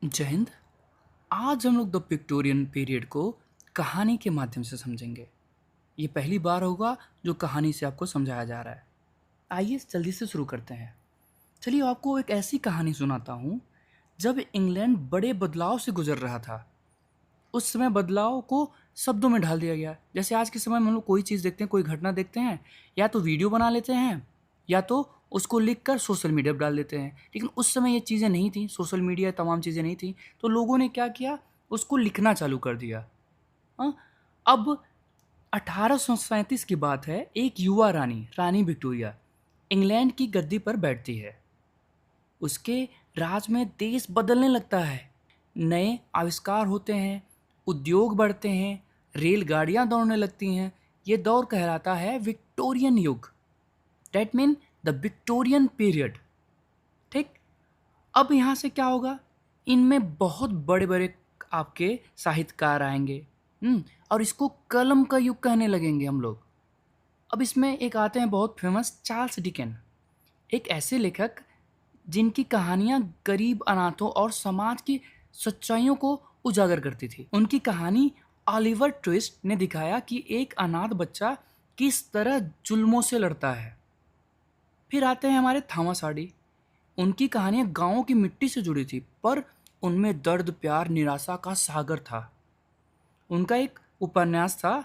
जय हिंद। आज हम लोग द विक्टोरियन पीरियड को कहानी के माध्यम से समझेंगे। ये पहली बार होगा जो कहानी से आपको समझाया जा रहा है। आइए जल्दी से शुरू करते हैं। चलिए आपको एक ऐसी कहानी सुनाता हूँ जब इंग्लैंड बड़े बदलाव से गुजर रहा था। उस समय बदलाव को शब्दों में ढाल दिया गया। जैसे आज के समय में हम लोग कोई चीज़ देखते हैं, कोई घटना देखते हैं, या तो वीडियो बना लेते हैं या तो उसको लिख कर सोशल मीडिया पर डाल देते हैं। लेकिन उस समय ये चीज़ें नहीं थी, सोशल मीडिया तमाम चीज़ें नहीं थी, तो लोगों ने क्या किया, उसको लिखना चालू कर दिया। हाँ, अब 1837 की बात है। एक युवा रानी, रानी विक्टोरिया, इंग्लैंड की गद्दी पर बैठती है। उसके राज में देश बदलने लगता है। नए आविष्कार होते हैं, उद्योग बढ़ते हैं, रेलगाड़ियां दौड़ने लगती हैं। ये दौर कहलाता है विक्टोरियन युग। That mean the Victorian period. ठीक। अब यहाँ से क्या होगा, इनमें बहुत बड़े बड़े आपके साहित्यकार आएंगे। और इसको कलम का युग कहने लगेंगे हम लोग। अब इसमें एक आते हैं बहुत फेमस, चार्ल्स डिकेन। एक ऐसे लेखक जिनकी कहानियां गरीब, अनाथों और समाज की सच्चाइयों को उजागर करती थी। उनकी कहानी ऑलिवर ट्विस्ट ने दिखाया कि एक अनाथ बच्चा किस तरह जुल्मों से लड़ता है। फिर आते हैं हमारे थॉमस हार्डी। उनकी कहानियां गांवों की मिट्टी से जुड़ी थी, पर उनमें दर्द, प्यार, निराशा का सागर था। उनका एक उपन्यास था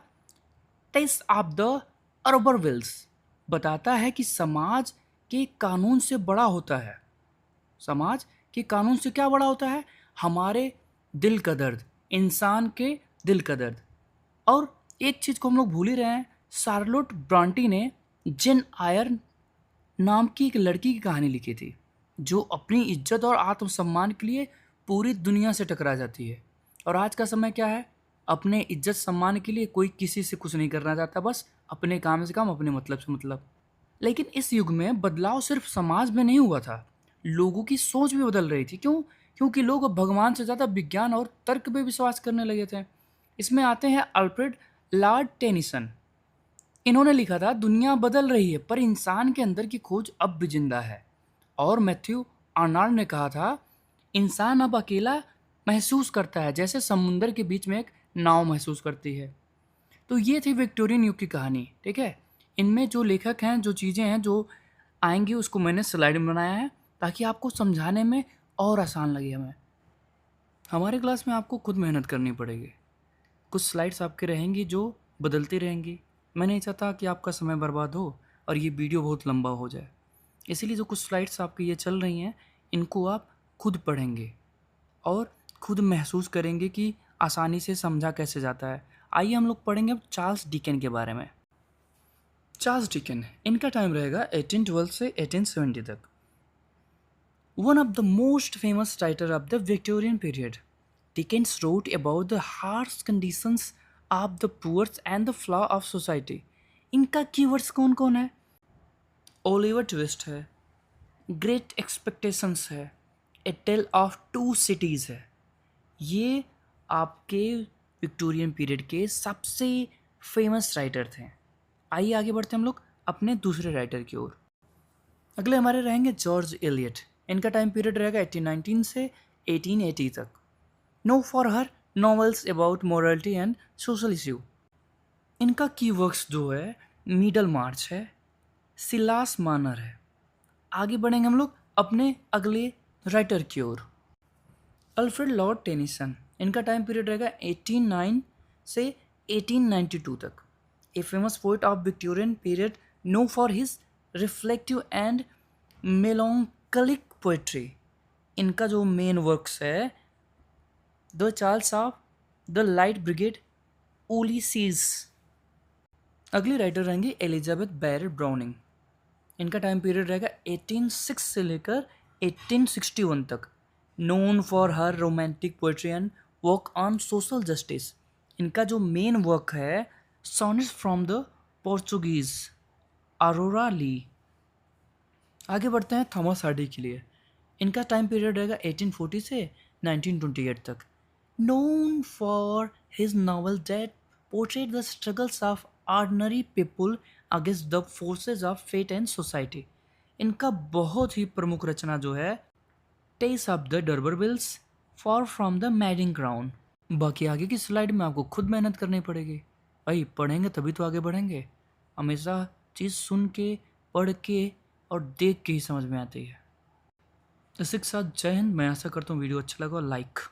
टेस्ट ऑफ द अर्बरविल्स, बताता है कि समाज के कानून से बड़ा होता है। समाज के कानून से क्या बड़ा होता है? हमारे दिल का दर्द, इंसान के दिल का दर्द। और एक चीज़ को हम लोग भूल ही रहे हैं, शार्लोट ब्रॉन्टी ने जेन आयर नाम की एक लड़की की कहानी लिखी थी, जो अपनी इज्जत और आत्मसम्मान के लिए पूरी दुनिया से टकरा जाती है। और आज का समय क्या है? अपने इज्जत सम्मान के लिए कोई किसी से कुछ नहीं करना चाहता, बस अपने काम से काम, अपने मतलब से मतलब। लेकिन इस युग में बदलाव सिर्फ समाज में नहीं हुआ था, लोगों की सोच भी बदल रही थी। क्यों? क्योंकि लोग अब भगवान से ज़्यादा विज्ञान और तर्क पे विश्वास करने लगे थे। इसमें आते हैं अल्फ्रेड लॉर्ड टेनिसन। इन्होंने लिखा था, दुनिया बदल रही है पर इंसान के अंदर की खोज अब भी जिंदा है। और मैथ्यू आर्नल्ड ने कहा था, इंसान अब अकेला महसूस करता है जैसे समुंदर के बीच में एक नाव महसूस करती है। तो ये थी विक्टोरियन युग की कहानी। ठीक है, इनमें जो लेखक हैं, जो चीज़ें हैं जो आएंगी, उसको मैंने स्लाइड में बनाया है ताकि आपको समझाने में और आसान लगे। हमारे क्लास में आपको खुद मेहनत करनी पड़ेगी। कुछ स्लाइड्स आपके रहेंगी जो बदलती रहेंगी। मैं नहीं चाहता कि आपका समय बर्बाद हो और ये वीडियो बहुत लंबा हो जाए। इसीलिए जो कुछ स्लाइड्स आपकी ये चल रही हैं, इनको आप खुद पढ़ेंगे और खुद महसूस करेंगे कि आसानी से समझा कैसे जाता है। आइए हम लोग पढ़ेंगे अब चार्ल्स डिकेन के बारे में। चार्ल्स डिकेन, इनका टाइम रहेगा 1812 से 1870 तक। One of the most famous writers of the Victorian period, Dickens wrote about the harsh conditions of the poor and the flaw of society. इनका कीवर्ड्स कौन कौन है? ओलिवर ट्विस्ट है, ग्रेट एक्सपेक्टेशंस है, ए टेल ऑफ टू सिटीज़ है। ये आपके Victorian period के सबसे फेमस राइटर थे। आइए आगे बढ़ते हैं हम लोग अपने दूसरे राइटर की ओर। अगले हमारे रहेंगे जॉर्ज एलियट। इनका टाइम पीरियड रहेगा 1819 से 1880 तक। No for her novels about morality and social issue. इनका की वर्क्स जो है, मिडल मार्च है, सिलास मानर है। आगे बढ़ेंगे हम लोग अपने अगले राइटर की ओर। Alfred Lord Tennyson. इनका टाइम पीरियड रहेगा 1809 से 1892 तक। A famous poet of Victorian period, known for his reflective and melancholic poetry. इनका जो मेन वर्क्स है, the charge of the light brigade, Ulysses. अगली राइटर रहेंगी एलिजाबेथ बैरेट ब्राउनिंग। इनका टाइम पीरियड रहेगा 1806 से लेकर 1861 तक। Known for her romantic poetry and work on social justice. इनका जो मेन वर्क है, sonnets from the Portuguese, Aurora Leigh. आगे बढ़ते हैं थॉमस हार्डी के लिए। इनका टाइम पीरियड रहेगा 1840 से 1928 तक। Known for his novel that portrait the struggles of ordinary people against the forces of fate and society. इनका बहुत ही प्रमुख रचना जो है, Tess of the d'Urbervilles, far from the madding crowd. बाकी आगे की स्लाइड में आपको खुद मेहनत करनी पड़ेगी। भाई पढ़ेंगे तभी तो आगे बढ़ेंगे। हमेशा चीज़ सुन के, पढ़ के और देख के ही समझ में आती है। इसी के साथ जय हिंद। मैं आशा करता हूँ वीडियो अच्छा लगा, लाइक